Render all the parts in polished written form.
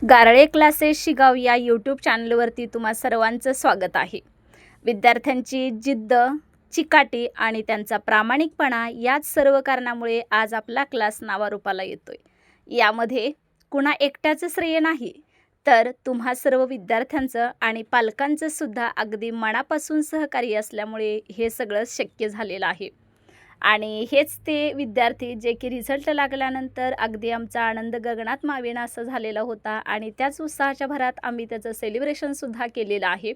Garale classes Shigaon या YouTube चॅनलवरती तुम्हा सर्वांचं स्वागत आहे. विद्यार्थ्यांची जिद्द, चिकाटी आणि त्यांचा प्रामाणिकपणा याच सर्व कारणामुळे आज आपला क्लास नावारूपाला येतोय. यामध्ये कुणा एकट्याचं श्रेय नाही, तर तुम्हा सर्व विद्यार्थ्यांचं आणि पालकांचं सुद्धा अगदी मनापासून सहकार्य असल्यामुळे हे सगळं शक्य झालेलं आहे. आणि हेच ते विद्यार्थी जे की रिझल्ट लागल्यानंतर अगदी आमचा आनंद गगनात मावेना असं झालेला होता आणि त्याच उत्साहाच्या भरात आम्ही त्याचं सेलिब्रेशनसुद्धा केलेलं आहे.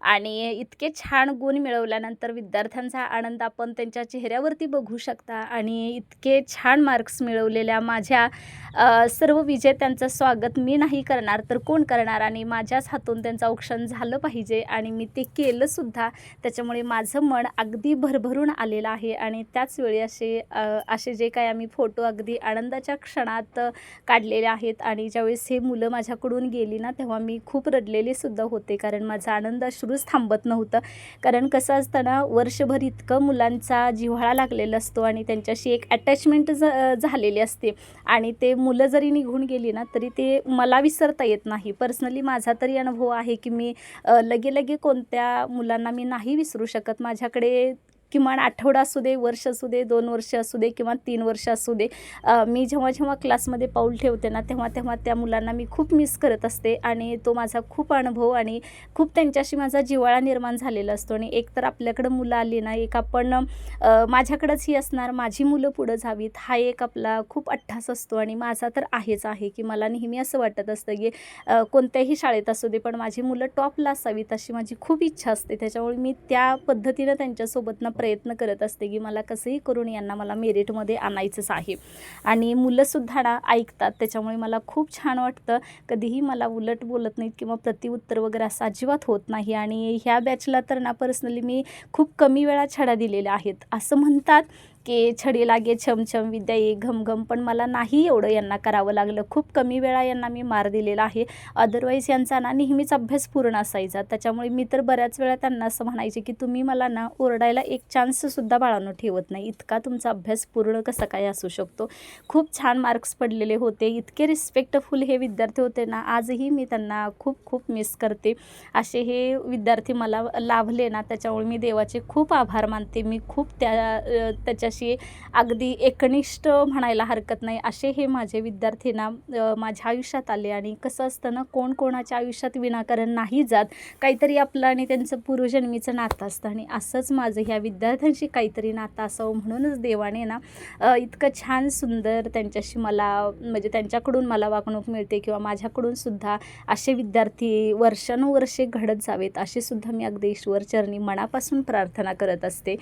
आणि इतके छान गुण मिळवल्यानंतर विद्यार्थ्यांचा आनंद आपण त्यांच्या चेहऱ्यावरती बघू शकता. आणि इतके छान मार्क्स मिळवलेल्या माझ्या सर्व विजेत्यांचं स्वागत मी नाही करणार तर कोण करणार, आणि माझ्याच हातून त्यांचं औक्षण झालं पाहिजे आणि मी ते केलंसुद्धा. त्याच्यामुळे माझं मन अगदी भरभरून आलेलं आहे. आणि त्याच वेळी असे जे काही आम्ही फोटो अगदी आनंदाच्या क्षणात काढलेले आहेत. आणि ज्यावेळेस हे मुलं माझ्याकडून गेली ना, तेव्हा मी खूप रडलेले सुद्धा होते, कारण माझा आनंद अश्रूच थांबत नव्हतं. कारण कसं असतं ना, वर्षभर इतकं मुलांचा जिव्हाळा लागलेला असतो आणि त्यांच्याशी एक अटॅचमेंट झालेली असते. आणि ते मुलं जरी निघून गेली ना, तरी ते मला विसरता येत नाही. पर्सनली माझा तरी अनुभव आहे की मी लगे कोणत्या मुलांना मी नाही विसरू शकत. माझ्याकडे किमान आठवडा असू दे, वर्ष असू दे, 2 वर्ष असू दे किंवा 3 वर्ष असू दे, मी जेव्हा क्लासमध्ये पाऊल ठेवते ना, तेव्हा त्या मुलांना मी खूप मिस करत असते. आणि तो माझा खूप अनुभव आणि खूप त्यांच्याशी माझा जिव्हाळा निर्माण झालेला असतो. आणि एक तर आपल्याकडं मुलं आली ना, एक आपण माझ्याकडंच ही असणार, माझी मुलं पुढं जावीत, हा एक आपला खूप अट्टास असतो. आणि माझा तर आहेच आहे की मला नेहमी असं वाटत असतं की कोणत्याही शाळेत असू दे, पण माझी मुलं टॉपला असावीत अशी माझी खूप इच्छा असते. त्याच्यामुळे मी त्या पद्धतीनं त्यांच्यासोबतनं प्रयत्न करत असते की मला कसंही करून यांना मला मेरिटमध्ये आणायचंच आहे. आणि मुलंसुद्धा ना ऐकतात, त्याच्यामुळे मला खूप छान वाटतं. कधीही मला उलट बोलत नाहीत किंवा प्रतिउत्तर वगैरे असं अजिबात होत नाही. आणि ह्या बॅचला तर ना पर्सनली मी खूप कमी वेळा छड्या दिलेल्या आहेत. असं म्हणतात की छडी लागे छमछम विद्या ये घमघम, पण मला नाही एवढं यांना करावं लागलं. खूप कमी वेळा यांना मी मार दिलेला आहे. अदरवाईज यांचा ना नेहमीच अभ्यास पूर्ण असायचा. त्याच्यामुळे मी तर बऱ्याच वेळा त्यांना असं म्हणायचे की तुम्ही मला ना ओरडायला एक चान्ससुद्धा बाळांनो ठेवत नाही, इतका तुमचा अभ्यास पूर्ण कसा काय असू शकतो. खूप छान मार्क्स पडलेले होते. इतके रिस्पेक्टफुल हे विद्यार्थी होते ना, आजही मी त्यांना खूप मिस करते. असे हे विद्यार्थी मला लाभले ना, त्याच्यामुळे मी देवाचे खूप आभार मानते. मी खूप त्याच्याशी अगदी एकनिष्ठ म्हणायला हरकत नाही, असे हे माझे विद्यार्थी ना माझ्या आयुष्यात आले. आणि कसं असतं ना, कोण कोणाच्या आयुष्यात विनाकारण नाही जात, काहीतरी आपलं आणि त्यांचं पूर्वजन्मीचं नातं असतं. आणि असंच माझं ह्या विद्यार्थ्यांशी काहीतरी नातं असावं म्हणूनच देवाने ना इतकं छान सुंदर त्यांच्याशी मला म्हणजे त्यांच्याकडून मला वागणूक मिळते, किंवा माझ्याकडून सुद्धा असे विद्यार्थी वर्षानुवर्षे घडत जावेत अशी सुद्धा मी अगदी ईश्वरचरणी मनापासून प्रार्थना करत असते.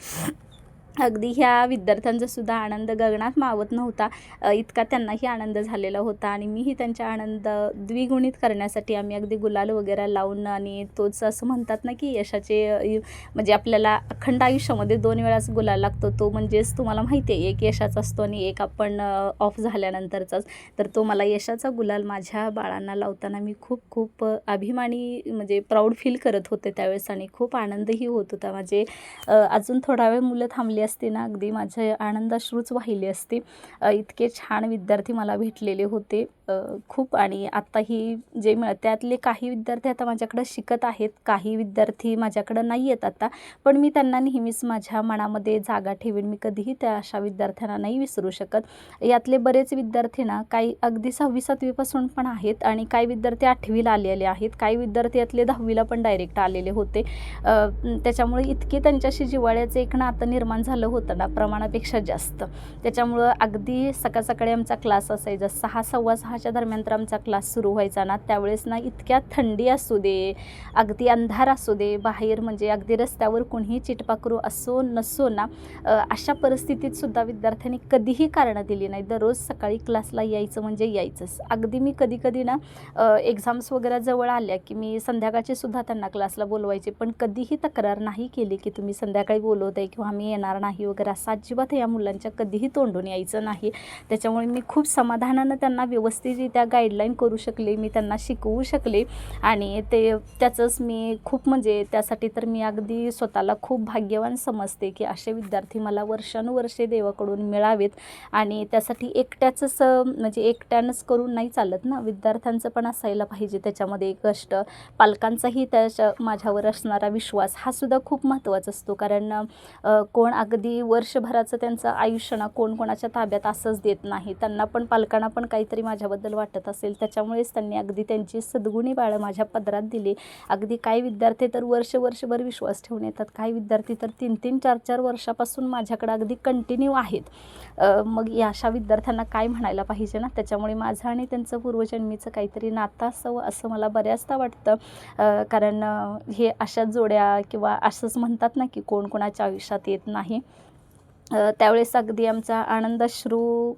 अगदी ह्या विद्यार्थ्यांचा सुद्धा आनंद गगनात मावत नव्हता, इतका त्यांनाही आनंद झालेला होता. आणि मीही त्यांचा आनंद द्विगुणित करण्यासाठी आम्ही अगदी गुलाल वगैरे लावून, आणि तोच असं म्हणतात ना की यशाचे म्हणजे आपल्याला अखंड आयुष्यामध्ये 2 वेळाच गुलाल लागतो. तो म्हणजेच तुम्हाला माहिती आहे, एक यशाचा असतो आणि एक आपण ऑफ झाल्यानंतरचाच. तर तो मला यशाचा गुलाल माझ्या बाळांना लावताना मी खूप अभिमानी म्हणजे प्राऊड फील करत होते त्यावेळेस. आणि खूप आनंदही होत होता. माझे अजून थोडा वेळ मुलं थांबली असते ना, अगदी माझे आनंदाश्रूच वाहिले असते. इतके छान विद्यार्थी मला भेटलेले होते खूप. आणि आत्ताही जे त्यातले काही विद्यार्थी आता माझ्याकडं शिकत आहेत, काही विद्यार्थी माझ्याकडं नाही आहेत आता, पण मी त्यांना नेहमीच माझ्या मनामध्ये जागा ठेवीन. मी कधीही त्या अशा विद्यार्थ्यांना नाही विसरू शकत. यातले बरेच विद्यार्थी ना काही अगदी 6वी-7वी पासून पण आहेत, आणि काही विद्यार्थी 8वीला आलेले आहेत, काही विद्यार्थी यातले 10वीला पण डायरेक्ट आलेले होते. त्याच्यामुळे इतके त्यांच्याशी जिव्हाळ्याचं एक नातं निर्माण झालं होतं ना, प्रमाणापेक्षा जास्त. त्याच्यामुळं अगदी सकाळी आमचा क्लास असायचा 6, 6:15च्या दरम्यान तर आमचा क्लास सुरू व्हायचा ना. त्यावेळेस ना इतक्या थंडी असू दे, अगदी अंधार असू दे, बाहेर म्हणजे अगदी रस्त्यावर कोणीही चिटपाकरू असो नसो ना, अशा परिस्थितीत सुद्धा विद्यार्थ्यांनी कधीही कारणं दिली नाही. दररोज सकाळी क्लासला यायचं म्हणजे यायचंच. अगदी मी कधी ना एक्झाम्स वगैरे जवळ आल्या की मी संध्याकाळची सुद्धा त्यांना क्लासला बोलवायचे, पण कधीही तक्रार नाही केली की तुम्ही संध्याकाळी बोलवत आहे किंवा आम्ही येणार नाही वगैरे, असं अजिबात या मुलांच्या कधीही तोंडून यायचं नाही. त्याच्यामुळे मी खूप समाधानानं त्यांना व्यवस्थित व्यवस्थितरित्या गाईडलाईन करू शकले, मी त्यांना शिकवू शकले आणि त्याचंच मी खूप म्हणजे त्यासाठी तर मी अगदी स्वतःला खूप भाग्यवान समजते की असे विद्यार्थी मला वर्षानुवर्षे देवाकडून मिळावेत. आणि त्यासाठी एकट्याचंच म्हणजे एकट्यानंच करून नाही चालत ना, विद्यार्थ्यांचं पण असायला पाहिजे त्याच्यामध्ये एक कष्ट, पालकांचाही माझ्यावर असणारा विश्वास हा सुद्धा खूप महत्त्वाचा असतो. कारण कोण अगदी वर्षभराचं त्यांचं आयुष्य ना कोण कोणाच्या ताब्यात असंच देत नाही. त्यांना पण पालकांना पण काहीतरी माझ्याबद्दल वाटत असेल, त्याच्यामुळेच त्यांनी अगदी त्यांची सद्गुणी बाळं माझ्या पदरात दिली. अगदी काही विद्यार्थी तर वर्षभर विश्वास ठेवून येतात, काही विद्यार्थी तर 3-3, 4-4 वर्षापासून माझ्याकडे अगदी कंटिन्यू आहेत. मग या अशा विद्यार्थ्यांना काय म्हणायला पाहिजे ना. त्याच्यामुळे माझं आणि त्यांचं पूर्वजन्मीचं काहीतरी नातं असावं असं मला बऱ्याचदा वाटतं. कारण हे अशा जोड्या किंवा असंच म्हणतात ना की कोण कोणाच्या आयुष्यात येत नाही. त्यावेळेस अगदी आमचा आनंदाश्रू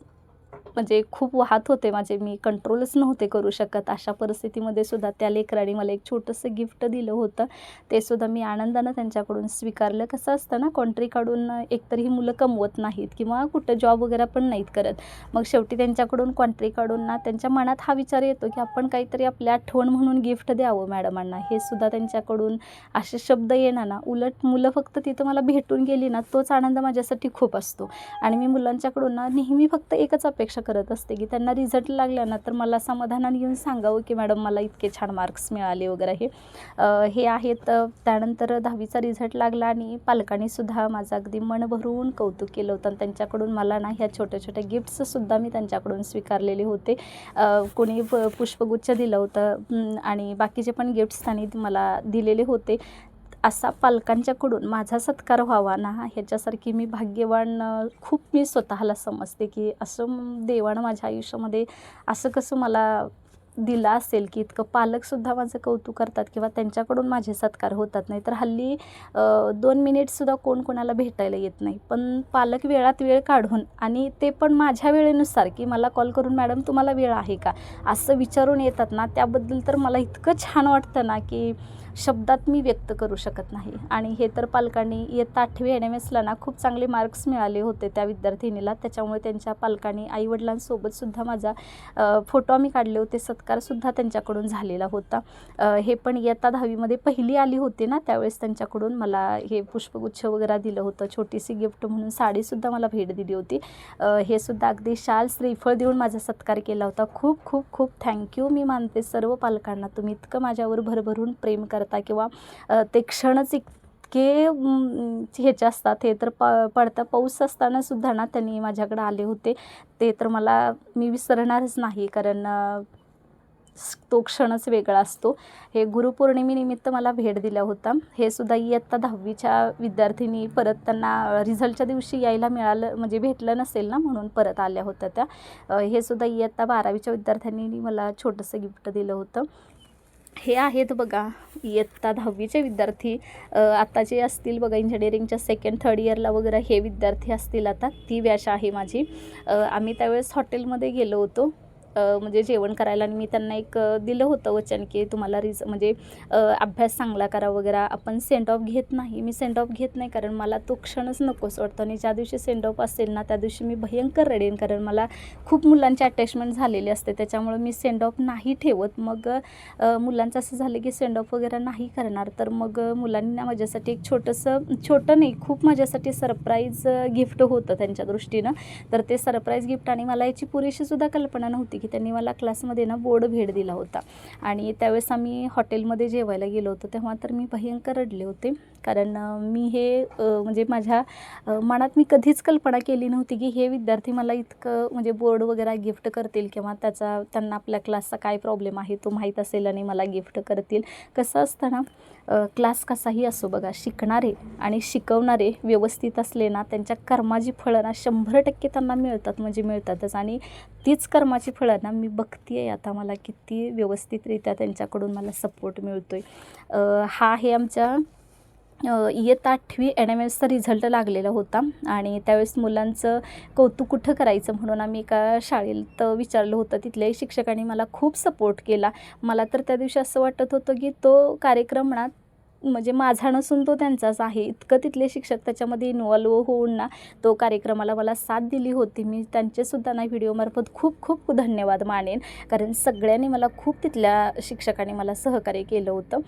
म्हणजे खूप वाहत होते माझे, मी कंट्रोलच नव्हते करू शकत. अशा परिस्थितीमध्ये सुद्धा त्या लेकराने मला एक छोटंसं गिफ्ट दिलं होतं, ते सुद्धा मी आनंदानं त्यांच्याकडून स्वीकारलं. कसं असतं ना, कॉन्ट्री काढून एकतर ही मुलं कमवत नाहीत किंवा कुठं जॉब वगैरे पण नाहीत करत. मग शेवटी त्यांच्याकडून कॉन्ट्री काढून ना त्यांच्या मनात हा विचार येतो की आपण काहीतरी आपली आठवण म्हणून गिफ्ट द्यावं मॅडमांना. हे सुद्धा त्यांच्याकडून असे शब्द येणार ना, उलट मुलं फक्त तिथं मला भेटून गेली ना, तोच आनंद माझ्यासाठी खूप असतो. आणि मी मुलांच्याकडून ना नेहमी फक्त एकच अपेक्षा करत असते की त्यांना रिझल्ट लागला ना तर मला समाधानाने येऊन सांगावं की मॅडम मला इतके छान मार्क्स मिळाले वगैरे. हे आहेत. त्यानंतर 10वीचा रिझल्ट लागला आणि पालकांनी सुद्धा माझं अगदी मन भरून कौतुक केलं होतं आणि त्यांच्याकडून मला ना ह्या छोट्या छोट्या गिफ्ट्ससुद्धा मी त्यांच्याकडून स्वीकारलेले होते. कोणी पुष्पगुच्छ दिलं होतं आणि बाकीचे पण गिफ्ट्स त्यांनी मला दिलेले होते. असा पालकांच्याकडून माझा सत्कार व्हावा ना, ह्याच्यासारखी मी भाग्यवान खूप मी स्वतःला समजते की असं देवानं माझ्या आयुष्यामध्ये असं कसं मला दिलं असेल की इतकं पालकसुद्धा माझं कौतुक करतात किंवा त्यांच्याकडून माझे सत्कार होतात. नाही तर हल्ली 2 मिनिटसुद्धा कोण कोणाला भेटायला येत नाही, पण पालक वेळात वेळ काढून आणि ते पण माझ्या वेळेनुसार की मला कॉल करून मॅडम तुम्हाला वेळ आहे का असं विचारून येतात ना, त्याबद्दल तर मला इतकं छान वाटतं ना की शब्दात मी व्यक्त करू शकत नाही. आणि हे तर पालकांनी इयत्ता 8वी NMSला ना खूप चांगले मार्क्स मिळाले होते त्या विद्यार्थिनीला, त्याच्यामुळे त्यांच्या पालकांनी आईवडिलांसोबतसुद्धा माझा फोटो आम्ही काढले होते, सत्कारसुद्धा त्यांच्याकडून झालेला होता. हे पण इयत्ता 10वीमध्ये पहिली आली होती ना, त्यावेळेस त्यांच्याकडून मला हे पुष्पगुच्छ वगैरे दिलं होतं. छोटीशी गिफ्ट म्हणून साडीसुद्धा मला भेट दिली होती. हे सुद्धा अगदी शाल श्रीफळ देऊन माझा सत्कार केला होता. खूप खूप खूप थँक्यू मी मानते सर्व पालकांना. तुम्ही इतकं माझ्यावर भरभरून प्रेम करता किंवा ते क्षणच इतके ह्याचे असतात. हे तर पडता पाऊस असताना सुद्धा ना त्यांनी माझ्याकडे आले होते, ते तर मी विसरणारच नाही. कारण तो क्षणच वेगळा असतो. हे गुरुपौर्णिमेनिमित्त मला भेट दिला होता. हे सुद्धा इयत्ता 10वीच्या विद्यार्थिनी परत त्यांना रिझल्टच्या दिवशी यायला मिळालं, म्हणजे भेटलं नसेल ना म्हणून परत आल्या होत्या त्या. हे सुद्धा इयत्ता 12वीच्या विद्यार्थ्यांनी मला छोटंसं गिफ्ट दिलं होतं. हे आहेत बघा इयत्ता 10वीचे विद्यार्थी, आता जे असतील बघा इंजिनिअरिंगच्या 2nd, 3rd इयरला वगैरे हे विद्यार्थी असतील. आता ती बॅच आहे माझी. आम्ही त्यावेळेस हॉटेलमध्ये गेलो होतो म्हणजे जेवण करायला आणि मी त्यांना एक दिलं होतं वचन की तुम्हाला म्हणजे अभ्यास चांगला करा वगैरे. आपण सेंड ऑफ घेत नाही, मी सेंड ऑफ घेत नाही कारण मला तो क्षणच नकोच वाटतो. आणि ज्या दिवशी सेंड ऑफ असेल ना त्या दिवशी मी भयंकर रडेन, कारण मला खूप मुलांची अटॅचमेंट झालेली असते, त्याच्यामुळे मी सेंड ऑफ नाही ठेवत. मग मुलांचं असं झालं की सेंड ऑफ वगैरे नाही करणार, तर मग मुलांनी ना माझ्यासाठी एक छोटं नाही खूप माझ्यासाठी सरप्राईज गिफ्ट होतं त्यांच्या दृष्टीनं. तर ते सरप्राईज गिफ्ट, आणि मला याची पुरेशीसुद्धा कल्पना नव्हती की त्यांनी मला क्लासमध्ये ना बोर्ड भेट दिला होता. आणि त्यावेळेस आम्ही हॉटेलमध्ये जेवायला गेलो होतो, तेव्हा तर मी भयंकर रडले होते. कारण मी हे म्हणजे माझ्या मनात मी कधीच कल्पना केली नव्हती की हे विद्यार्थी मला इतकं म्हणजे बोर्ड वगैरे गिफ्ट करतील किंवा त्यांना आपल्या क्लासचा काय प्रॉब्लेम आहे तो माहीत असेल आणि मला गिफ्ट करतील. कसं असतं ना, क्लास कसाही असो बघा, शिकणारे आणि शिकवणारे व्यवस्थित असले ना त्यांच्या कर्माची फळं ना 100% त्यांना मिळतात, म्हणजे मिळतातच. आणि तीच कर्माची फळं ना मी बघते आहे आता, मला किती व्यवस्थितरित्या त्यांच्याकडून मला सपोर्ट मिळतो आहे. हा आहे आमच्या इयत्ता 8वी NMSचा रिझल्ट लागलेला होता. आणि त्यावेळेस मुलांचं कौतुक कुठं करायचं म्हणून आम्ही एका शाळेत विचारलं होतं. तिथल्याही शिक्षकांनी मला खूप सपोर्ट केला. मला तर त्या दिवशी असं वाटत होतं की तो कार्यक्रम ना म्हणजे माझा नसून तो त्यांचाच आहे. इतकं तिथले शिक्षक त्याच्यामध्ये इन्व्हॉल्व होऊन ना तो कार्यक्रमाला मला साथ दिली होती. मी त्यांचेसुद्धा ना व्हिडिओमार्फत खूप खूप धन्यवाद मानेन, कारण सगळ्यांनी मला खूप तिथल्या शिक्षकांनी मला सहकार्य केलं होतं.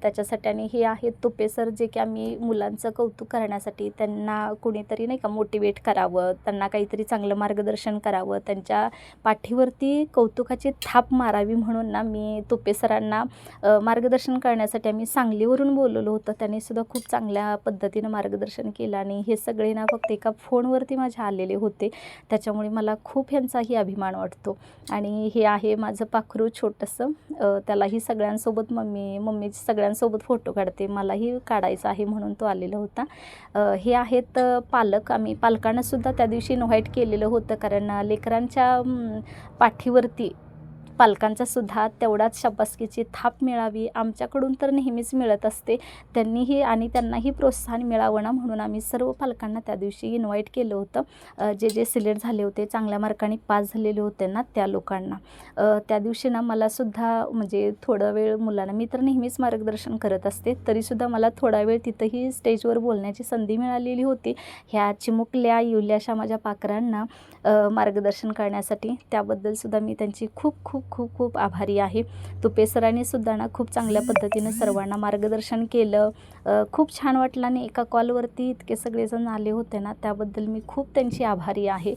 त्याच्यासाठी आणि हे आहेत तुपे सर, जे की आम्ही मुलांचं कौतुक करण्यासाठी त्यांना कोणीतरी नाही का मोटिवेट करावं, त्यांना काहीतरी चांगलं मार्गदर्शन करावं, त्यांच्या पाठीवरती कौतुकाची थाप मारावी म्हणून ना मी तुपे सरांना मार्गदर्शन करण्यासाठी आम्ही सांगलीवरून बोलवलं होतं. त्यांनी सुद्धा खूप चांगल्या पद्धतीनं मार्गदर्शन केलं आणि हे सगळे ना फक्त एका फोनवरती माझ्या आलेले होते. त्याच्यामुळे मला खूप ह्यांचाही अभिमान वाटतो. आणि हे आहे माझं पाखरू छोटंसं, त्यालाही सगळ्यांसोबत मम्मी सगळ्यांसोबत फोटो काढते, मलाही काढायचा आहे म्हणून तो आलेला होता. हे आहेत पालक. आम्ही पालकांनासुद्धा त्या दिवशी इन्व्हाइट केलेलं होतं, कारण लेकरांच्या पाठीवरती पालकांचासुद्धा तेवढाच शाबासकीची थाप मिळावी, आमच्याकडून तर नेहमीच मिळत असते, त्यांनाही प्रोत्साहन मिळावं ना म्हणून आम्ही सर्व पालकांना त्या दिवशी इन्व्हाइट केलं होतं. जे सिलेक्ट झाले होते, चांगल्या मार्कांनी पास झालेले होते ना त्या लोकांना. त्या दिवशी ना मलासुद्धा म्हणजे थोडा वेळ मुलांना, मी तर नेहमीच मार्गदर्शन करत असते, तरीसुद्धा मला थोडा वेळ तिथंही स्टेजवर बोलण्याची संधी मिळालेली होती ह्या चिमुकल्या युल्याशा माझ्या पाखरांना मार्गदर्शन करण्यासाठी. त्याबद्दलसुद्धा मी त्यांची खूप खूप खूप खूप आभारी आहे. तुपे सरांनी सुद्धा ना खूप चांगल्या पद्धतीनं सर्वांना मार्गदर्शन केलं. खूप छान वाटलं आणि एका कॉलवरती इतके सगळेजण आले होते ना, त्याबद्दल मी खूप त्यांची आभारी आहे.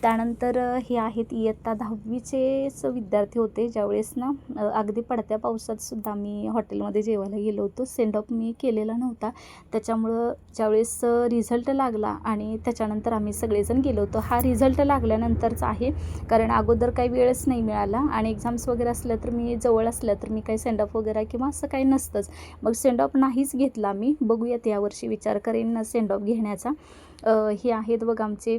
त्यानंतर हे आहेत इयत्ता 10वीचेच विद्यार्थी होते. ज्यावेळेस ना अगदी पडत्या पावसातसुद्धा मी हॉटेलमध्ये जेवायला गेलो होतो. सेंड ऑफ मी केलेला नव्हता, त्याच्यामुळं ज्यावेळेस रिझल्ट लागला आणि त्याच्यानंतर आम्ही सगळेजण गेलो होतो. हा रिझल्ट लागल्यानंतरचा आहे, कारण अगोदर काही वेळच नाही मिळाला आणि एक्झाम्स वगैरे असल्या तर मी जवळ असल्या तर मी काही सेंड ऑफ वगैरे किंवा असं काही नसतंच, मग सेंड ऑफ नाहीच घेतला मी. बघूयात यावर्षी विचार करेन सेंड ऑफ घेण्याचा. हे आहेत बघ आमचे,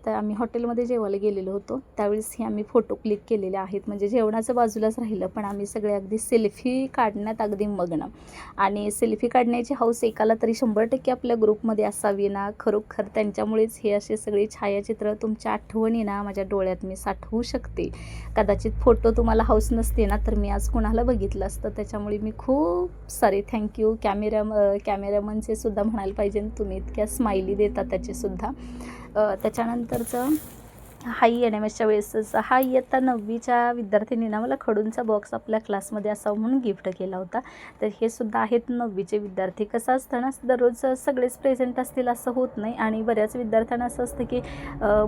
तर आम्ही हॉटेलमध्ये जेवायला गेलेलो होतो त्यावेळेस हे आम्ही फोटो क्लिक केलेले आहेत. म्हणजे जेवणाचं बाजूलाच राहिलं, पण आम्ही सगळे अगदी सेल्फी काढण्यात अगदी मग्न. आणि सेल्फी काढण्याची हौस एकाला तरी 100% आपल्या ग्रुपमध्ये असावी ना. खरोखर त्यांच्यामुळेच हे असे सगळे छायाचित्र, तुमच्या आठवणी ना माझ्या डोळ्यात मी साठवू शकते. कदाचित फोटो तुम्हाला हौस नसते ना तर मी आज कुणाला बघितलं असतं. त्याच्यामुळे मी खूप सारे थँक्यू कॅमेरामनचे सुद्धा म्हणायला पाहिजे, तुम्ही इतक्या स्माइली देता त्याचेसुद्धा. त्याच्यानंतरचं हाई NMSच्या वेळेसच हा इयत्ता 9वीच्या विद्यार्थिनींना मला खडूंचा बॉक्स आपल्या क्लासमध्ये असावं म्हणून गिफ्ट केला होता. तर हे सुद्धा आहेत 9वीचे विद्यार्थी. कसं असतं ना, दररोज सगळेच प्रेझेंट असतील असं होत नाही आणि बऱ्याच विद्यार्थ्यांना असं असतं की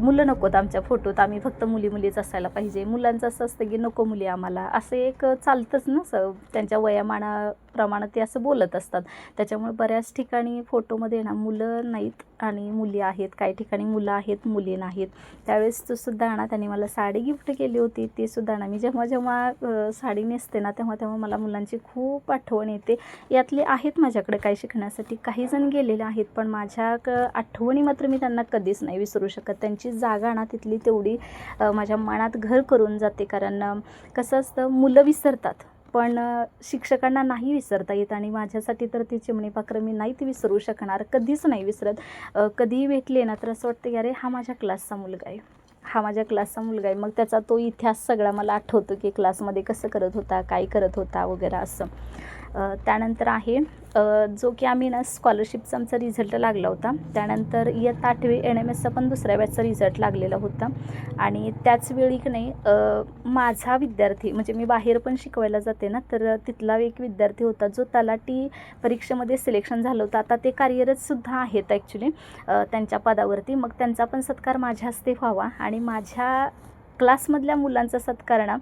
मुलं नकोत आमच्या फोटोत, आम्ही फक्त मुलीच असायला पाहिजे. मुलांचं असं असतं की नको मुली आम्हाला, असं एक चालतंच ना, त्यांच्या वयामानाप्रमाणे ते असं बोलत असतात. त्याच्यामुळे बऱ्याच ठिकाणी फोटोमध्ये ना मुलं नाहीत आणि मुली आहेत, काही ठिकाणी मुलं आहेत मुली नाहीत. त्यावेळेस सुद्धा ना त्यांनी मला साडी गिफ्ट केली होती. ते सुद्धा ना मी जेव्हा साडी नेसते ना तेव्हा मला मुलांची खूप आठवण येते. यातले आहेत माझ्याकडे काही शिकण्यासाठी, काही जण गेलेले आहेत, पण माझ्या आठवणी मात्र मी त्यांना कधीच नाही विसरू शकत. त्यांची जागा ना तिथली तेवढी माझ्या मनात घर करून जाते. कारण कसं असतं, मुलं विसरतात पण शिक्षकांना नाही विसरता येत आणि माझ्यासाठी तर ती चिमणी पाखरं मी नाही ती विसरू शकणार, कधीच नाही विसरत. कधीही भेटले ना तर असं वाटतं की अरे हा माझ्या क्लासचा मुलगा आहे, हा माझ्या क्लासचा मुलगा आहे. मग त्याचा तो इतिहास सगळा मला आठवतो की क्लासमध्ये कसं करत होता, काय करत होता वगैरे असं. त्यानंतर आहे जो की आम्ही ना स्कॉलरशिपचा आमचा रिझल्ट लागला होता. त्यानंतर इयत्ता 8वी NMSचा पण दुसऱ्या बॅचचा रिझल्ट लागलेला होता. आणि त्याचवेळी की नाही माझा विद्यार्थी, म्हणजे मी बाहेर पण शिकवायला जाते ना, तर तिथला एक विद्यार्थी होता जो तलाठी परीक्षेमध्ये सिलेक्शन झालं होतं. आता ते कार्यरतसुद्धा आहेत ॲक्च्युली त्यांच्या पदावरती. मग त्यांचा पण सत्कार माझ्या हस्ते व्हावा आणि माझ्या क्लासमधल्या मुलांचा सत्कार ना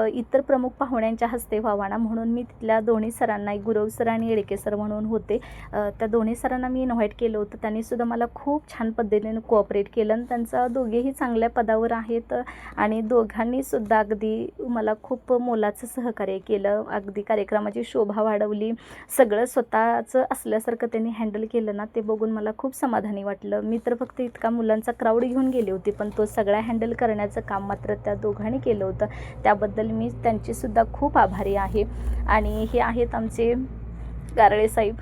इतर प्रमुख पाहुण्यांच्या हस्ते व्हावा ना, म्हणून मी तिथल्या दोन्ही सरांना, एक गुरव सर आणि येडके सर म्हणून होते, त्या दोन्ही सरांना मी इन्व्हाइट केलं होतं. त्यांनीसुद्धा मला खूप छान पद्धतीने कोऑपरेट केलं आणि त्यांचा दोघेही चांगल्या पदावर आहेत आणि दोघांनीसुद्धा अगदी मला खूप मोलाचं सहकार्य केलं. अगदी कार्यक्रमाची शोभा वाढवली, सगळं स्वतःचं असल्यासारखं त्यांनी हँडल केलं ना, ते बघून मला खूप समाधानी वाटलं. मी तर फक्त इतका मुलांचा क्राऊड घेऊन गेले होते, पण तो सगळा हँडल करण्याचं काम मात्र त्या दोघांनी केलं होतं. त्याबद्दल मी त्यांचीसुद्धा खूप आभारी आहे. आणि हे आहेत आमचे गारळे साहेब,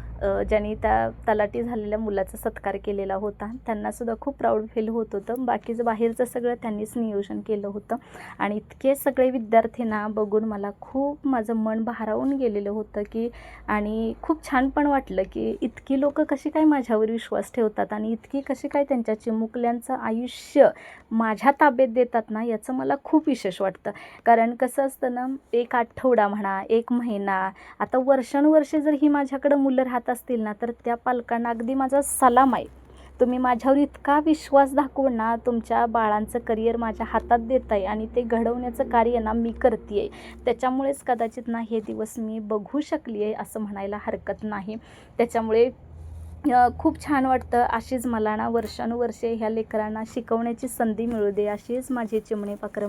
ज्यांनी त्या तलाठी झालेल्या मुलाचा सत्कार केलेला होता, त्यांनासुद्धा खूप प्राऊड फील होत होतं. बाकीचं बाहेरचं सगळं त्यांनीच नियोजन केलं होतं आणि इतके सगळे विद्यार्थ्यांना बघून मला खूप माझं मन भारावून गेलेलं होतं की आणि खूप छान पण वाटलं की इतकी लोकं कशी काय माझ्यावर विश्वास ठेवतात आणि इतकी कशी काय त्यांच्या चिमुकल्यांचं आयुष्य माझ्या ताब्यात देतात ना, याचं मला खूप विशेष वाटतं. कारण कसं असतं ना, एक आठवडा म्हणा, एक महिना, आता वर्षानुवर्षे जर ही माझ्याकडं मुलं राहत असतील ना, तर त्या पालकांना अगदी माझा सलाम आहे. तुम्ही माझ्यावर इतका विश्वास दाखवून ना तुमच्या बाळांचं करिअर माझ्या हातात देताय आणि ते घडवण्याचं कार्य ना मी करते आहे. त्याच्यामुळेच कदाचित ना हे दिवस मी बघू शकली आहे असं म्हणायला हरकत नाही. त्याच्यामुळे खूप छान वाटतं. अशीच मला ना वर्षानुवर्षे ह्या लेकरांना शिकवण्याची संधी मिळू दे, अशीच माझी चिमणी पाखरं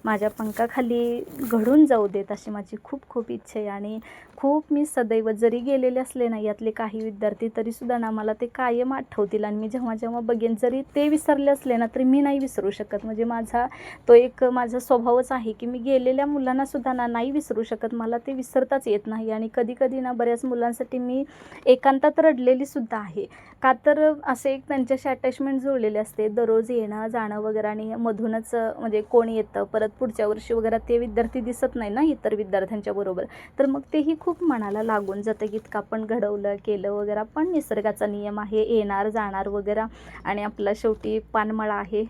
माझ्या पंखाखाली घडून जाऊ देत, अशी माझी खूप खूप इच्छा आहे. आणि खूप मी सदैव जरी गेलेले असले ना यातले काही विद्यार्थी तरीसुद्धा ना मला ते कायम आठवतील आणि मी जेव्हा जेव्हा बघेन, जरी ते विसरले असले ना तरी मी नाही विसरू शकत. म्हणजे माझा स्वभावच आहे की मी गेलेल्या मुलांनासुद्धा ना नाही विसरू शकत. मला ते विसरताच येत नाही आणि कधी कधी ना बऱ्याच मुलांसाठी मी एकांतात रडलेली सुद्धा आहे. का तर असे एक त्यांच्याशी अटॅचमेंट जुळलेले असते, दररोज येणं जाणं वगैरे आणि मधूनच म्हणजे कोण येतं परत पुढच्या वर्षी वगैरे ते विद्यार्थी दिसत नाही ना इतर विद्यार्थ्यांच्या बरोबर, तर मग तेही खूप मनाला लागून जातं की इतकं आपण घडवलं केलं वगैरे. पण निसर्गाचा नियम आहे, येणार जाणार वगैरे आणि आपला शेवटी पानमळा आहे,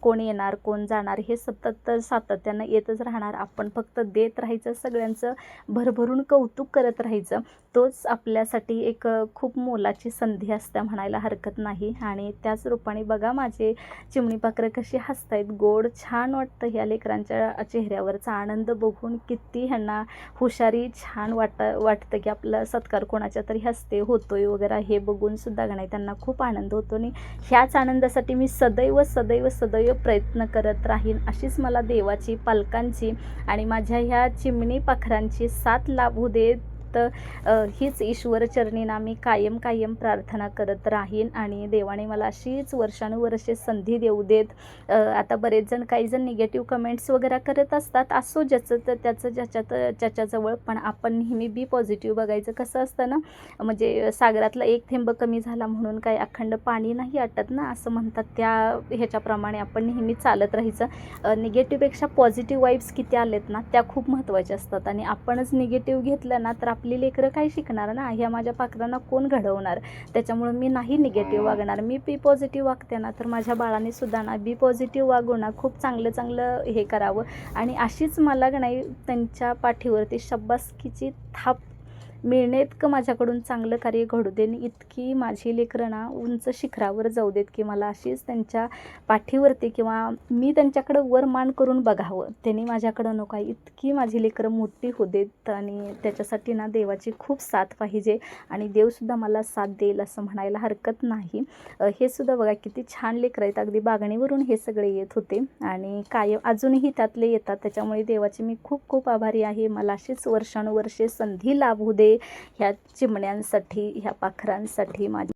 कोण येणार कोण जाणार हे सतत सातत्यानं येतच राहणार. आपण फक्त देत राहायचं, सगळ्यांचं भरभरून कौतुक करत राहायचं. तोच आपल्यासाठी एक खूप मोलाची संधी असते म्हणायला हरकत नाही. आणि त्याच रूपाने बघा माझे चिमणी पाखरं कशी हसतायत, गोड छान वाटतं. ह्या लेकरांच्या चेहऱ्यावरचा आनंद बघून किती ह्यांना हुशारी छान वाटतं की आपला सत्कार कोणाच्या तरी हस्ते होतोय वगैरे हे बघून सुद्धा नाही त्यांना खूप आनंद होतो. आणि ह्याच आनंदासाठी मी सदैव सदैव सदैव प्रयत्न करत राहीन, अशीच मला देवाची, पालकांची आणि माझ्या ह्या चिमणी पाखरांची साथ लाभू देत. हीच ईश्वरचरणी ना मी कायम प्रार्थना करत राहीन आणि देवाने मला अशीच वर्षानुवर्षे संधी देऊ देत. आता बरेच जण काही जण निगेटिव्ह कमेंट्स वगैरे करत असतात, असो ज्याचं तर त्याचं ज्याच्याजवळ, पण आपण नेहमी बी पॉझिटिव्ह बघायचं. कसं असतं ना, म्हणजे सागरातला एक थेंब कमी झाला म्हणून काय अखंड पाणी नाही आटत ना, असं म्हणतात. त्या ह्याच्याप्रमाणे आपण नेहमी चालत राहायचं. निगेटिव्हपेक्षा पॉझिटिव्ह वाईब्स किती आलेत ना त्या खूप महत्त्वाच्या असतात आणि आपणच निगेटिव्ह घेतलं ना तर आपली लेकरं काय शिकणार ना, ह्या माझ्या पाखरांना कोण घडवणार. त्याच्यामुळे मी नाही निगेटिव्ह वागणार, मी बी पॉझिटिव्ह वागते ना, तर माझ्या बाळांनी सुद्धा ना बी पॉझिटिव्ह वागून ना खूप चांगलं हे करावं. आणि अशीच मला नाही त्यांच्या पाठीवरती शाबासकीची थाप मिळणे इतकं माझ्याकडून चांगलं कार्य घडू देन, इतकी माझी लेकरं ना उंच शिखरावर जाऊ देत की मला अशीच त्यांच्या पाठीवरती किंवा मी त्यांच्याकडं वर मान करून बघावं, त्यांनी माझ्याकडं नको आहे, इतकी माझी लेकरं मोठी होऊ देत. आणि त्याच्यासाठी ना देवाची खूप साथ पाहिजे आणि देवसुद्धा मला साथ देईल असं म्हणायला हरकत नाही. हे सुद्धा बघा किती छान लेकरं आहेत, अगदी बागणीवरून हे सगळे येत होते आणि कायम अजूनही त्यातले येतात. त्याच्यामुळे देवाची मी खूप खूप आभारी आहे. मला अशीच वर्षानुवर्षे संधी लाभू दे ह्या चिमण्यांसाठी, ह्या पाखरांसाठी. माझी